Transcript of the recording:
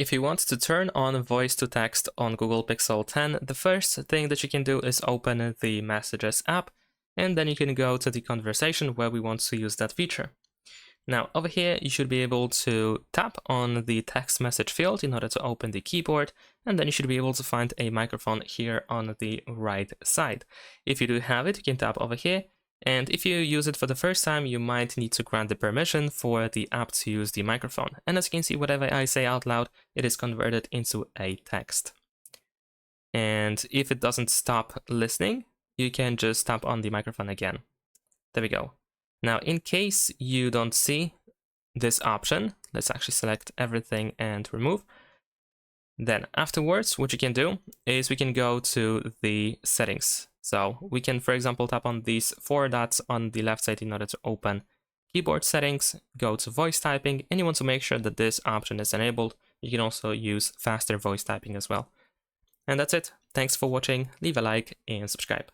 If you want to turn on voice to text on Google Pixel 10, the first thing that you can do is open the Messages app, and then you can go to the conversation where we want to use that feature. Now, over here, you should be able to tap on the text message field in order to open the keyboard, and then you should be able to find a microphone here on the right side. If you do have it, you can tap over here, and if you use it for the first time, you might need to grant the permission for the app to use the microphone. And as you can see, whatever I say out loud, it is converted into a text. And if it doesn't stop listening, you can just tap on the microphone again. There we go. Now, in case you don't see this option, let's actually select everything and remove. Then afterwards, what you can do is we can go to the settings. So we can, for example, tap on these 4 dots on the left side in order to open keyboard settings, go to voice typing, and you want to make sure that this option is enabled. You can also use faster voice typing as well. And that's it. Thanks for watching. Leave a like and subscribe.